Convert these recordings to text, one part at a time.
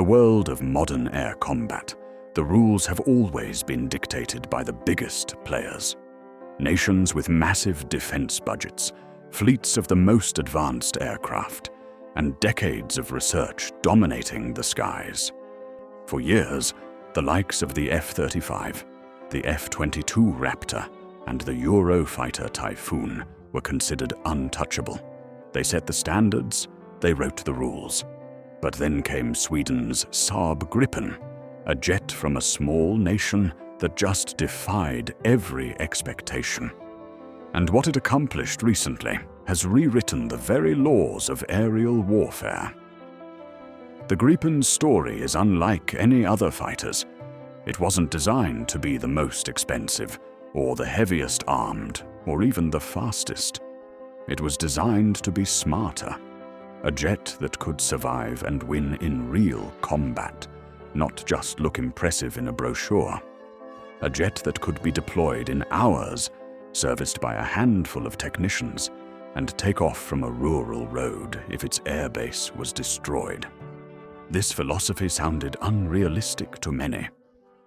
world of modern air combat, the rules have always been dictated by the biggest players. Nations with massive defense budgets, fleets of the most advanced aircraft, and decades of research dominating the skies. For years, the likes of the F-35, the F-22 Raptor, and the Eurofighter Typhoon were considered untouchable. They set the standards, they wrote the rules. But then came Sweden's Saab Gripen, a jet from a small nation that just defied every expectation. And what it accomplished recently has rewritten the very laws of aerial warfare. The Gripen's story is unlike any other fighters. It wasn't designed to be the most expensive, or the heaviest armed, or even the fastest. It was designed to be smarter, a jet that could survive and win in real combat, not just look impressive in a brochure. A jet that could be deployed in hours, serviced by a handful of technicians, and take off from a rural road if its airbase was destroyed. This philosophy sounded unrealistic to many.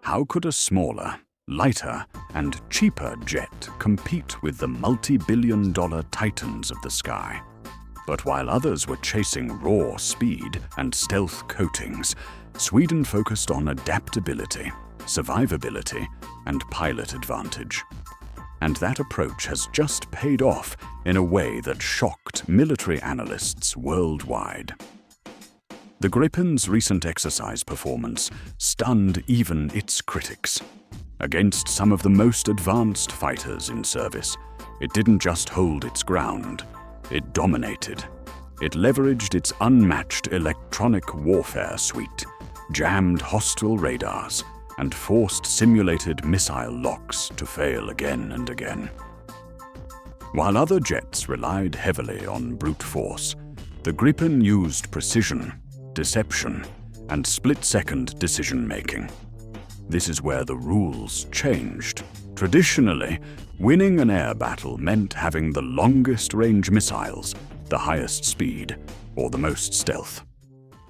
How could a smaller, lighter, and cheaper jet compete with the multi-billion-dollar titans of the sky? But while others were chasing raw speed and stealth coatings, Sweden focused on adaptability, survivability, and pilot advantage. And that approach has just paid off in a way that shocked military analysts worldwide. The Gripen's recent exercise performance stunned even its critics. Against some of the most advanced fighters in service, it didn't just hold its ground, it dominated. It leveraged its unmatched electronic warfare suite, jammed hostile radars, and forced simulated missile locks to fail again and again. While other jets relied heavily on brute force, the Gripen used precision, deception, and split-second decision-making. This is where the rules changed. Traditionally, winning an air battle meant having the longest range missiles, the highest speed, or the most stealth.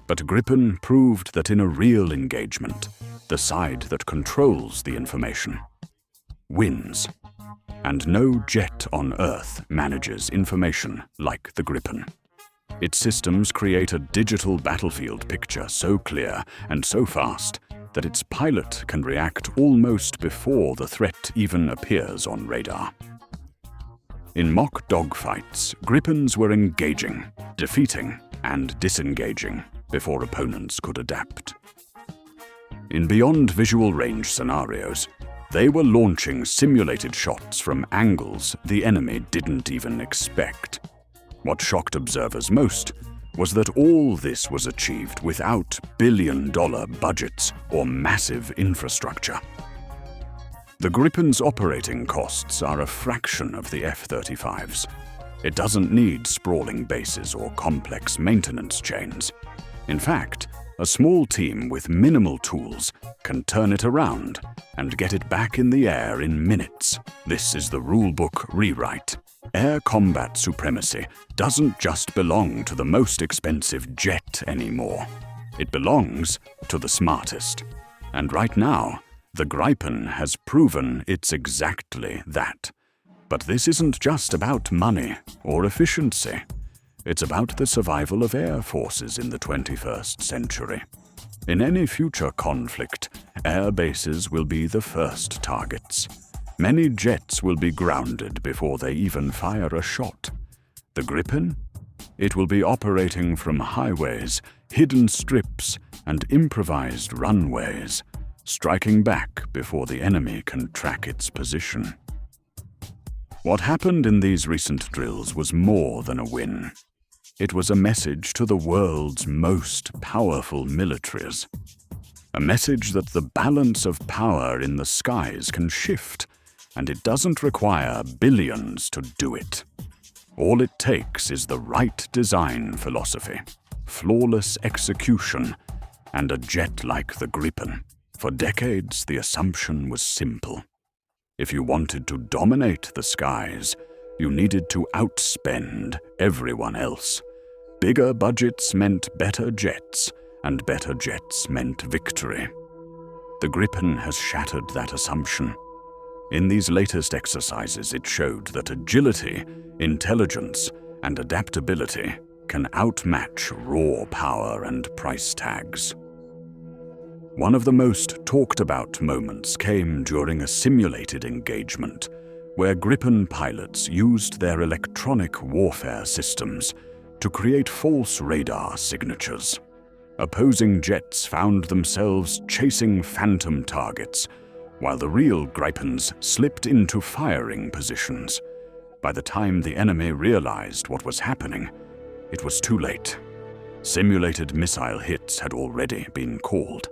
But Gripen proved that in a real engagement, the side that controls the information wins. And no jet on Earth manages information like the Gripen. Its systems create a digital battlefield picture so clear and so fast that its pilot can react almost before the threat even appears on radar. In mock dogfights, Gripens were engaging, defeating, and disengaging before opponents could adapt. In beyond visual range scenarios, they were launching simulated shots from angles the enemy didn't even expect. What shocked observers most was that all this was achieved without billion-dollar budgets or massive infrastructure. The Gripen's operating costs are a fraction of the F-35's. It doesn't need sprawling bases or complex maintenance chains. In fact, a small team with minimal tools can turn it around and get it back in the air in minutes. This is the rulebook rewrite. Air combat supremacy doesn't just belong to the most expensive jet anymore. It belongs to the smartest. And right now, the Gripen has proven it's exactly that. But this isn't just about money or efficiency. It's about the survival of air forces in the 21st century. In any future conflict, air bases will be the first targets. Many jets will be grounded before they even fire a shot. The Gripen? It will be operating from highways, hidden strips, and improvised runways, striking back before the enemy can track its position. What happened in these recent drills was more than a win. It was a message to the world's most powerful militaries. A message that the balance of power in the skies can shift, and it doesn't require billions to do it. All it takes is the right design philosophy, flawless execution, and a jet like the Gripen. For decades, the assumption was simple. If you wanted to dominate the skies, you needed to outspend everyone else. Bigger budgets meant better jets, and better jets meant victory. The Gripen has shattered that assumption. In these latest exercises, it showed that agility, intelligence, and adaptability can outmatch raw power and price tags. One of the most talked about moments came during a simulated engagement, where Gripen pilots used their electronic warfare systems to create false radar signatures. Opposing jets found themselves chasing phantom targets, while the real Gripens slipped into firing positions. By the time the enemy realized what was happening, it was too late. Simulated missile hits had already been called.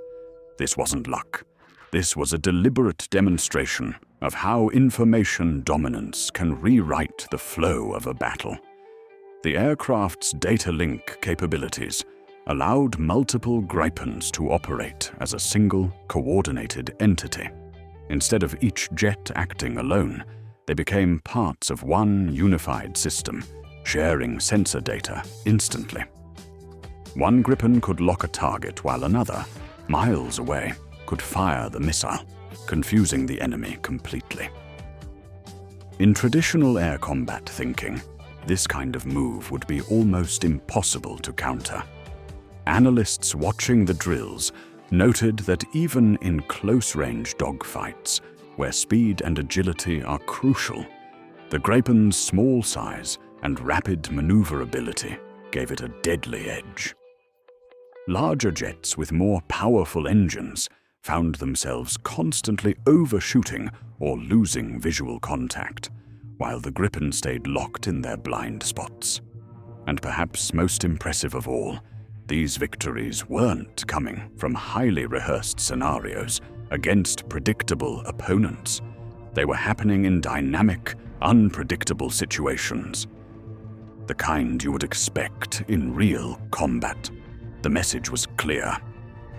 This wasn't luck. This was a deliberate demonstration of how information dominance can rewrite the flow of a battle. The aircraft's data link capabilities allowed multiple Gripens to operate as a single, coordinated entity. Instead of each jet acting alone, they became parts of one unified system, sharing sensor data instantly. One Gripen could lock a target while another, miles away, could fire the missile, confusing the enemy completely. In traditional air combat thinking, this kind of move would be almost impossible to counter. Analysts watching the drills noted that even in close-range dogfights, where speed and agility are crucial, the Gripen's small size and rapid maneuverability gave it a deadly edge. Larger jets with more powerful engines found themselves constantly overshooting or losing visual contact, while the Gripen stayed locked in their blind spots. And perhaps most impressive of all, these victories weren't coming from highly rehearsed scenarios against predictable opponents. They were happening in dynamic, unpredictable situations. The kind you would expect in real combat. The message was clear.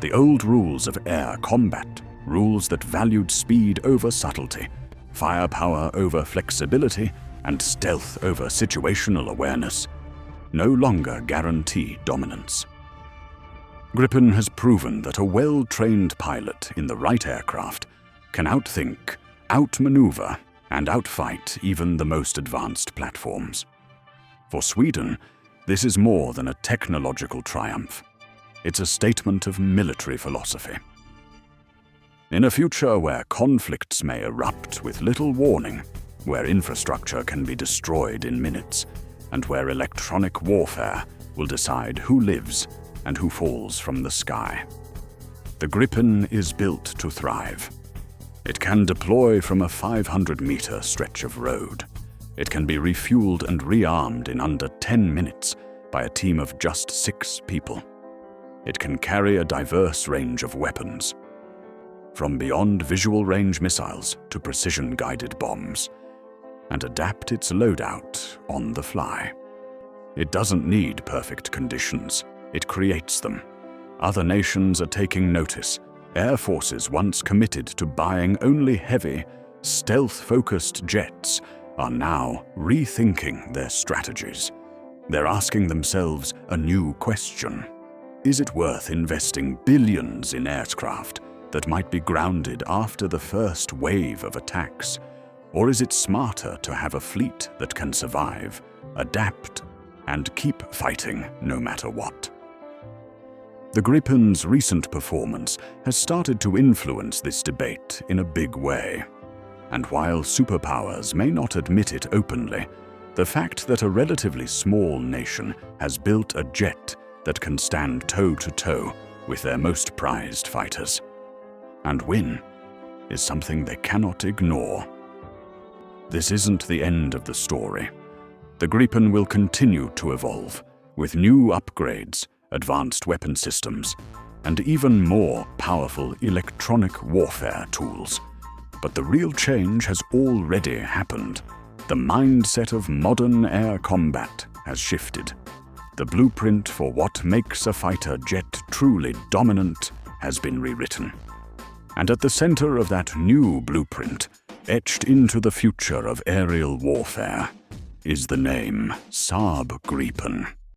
The old rules of air combat, rules that valued speed over subtlety, firepower over flexibility, and stealth over situational awareness, no longer guarantee dominance. Gripen has proven that a well-trained pilot in the right aircraft can outthink, outmaneuver, and outfight even the most advanced platforms. For Sweden, this is more than a technological triumph. It's a statement of military philosophy. In a future where conflicts may erupt with little warning, where infrastructure can be destroyed in minutes, and where electronic warfare will decide who lives and who falls from the sky, the Gripen is built to thrive. It can deploy from a 500-meter stretch of road. It can be refueled and rearmed in under 10 minutes by a team of just 6 people. It can carry a diverse range of weapons, from beyond visual range missiles to precision-guided bombs, and adapt its loadout on the fly. It doesn't need perfect conditions. It creates them. Other nations are taking notice. Air forces once committed to buying only heavy, stealth-focused jets are now rethinking their strategies. They're asking themselves a new question. Is it worth investing billions in aircraft that might be grounded after the first wave of attacks? Or is it smarter to have a fleet that can survive, adapt, and keep fighting no matter what? The Gripen's recent performance has started to influence this debate in a big way. And while superpowers may not admit it openly, the fact that a relatively small nation has built a jet that can stand toe-to-toe with their most prized fighters and win is something they cannot ignore. This isn't the end of the story. The Gripen will continue to evolve with new upgrades, advanced weapon systems, and even more powerful electronic warfare tools. But the real change has already happened. The mindset of modern air combat has shifted. The blueprint for what makes a fighter jet truly dominant has been rewritten. And at the center of that new blueprint, etched into the future of aerial warfare, is the name Saab Gripen.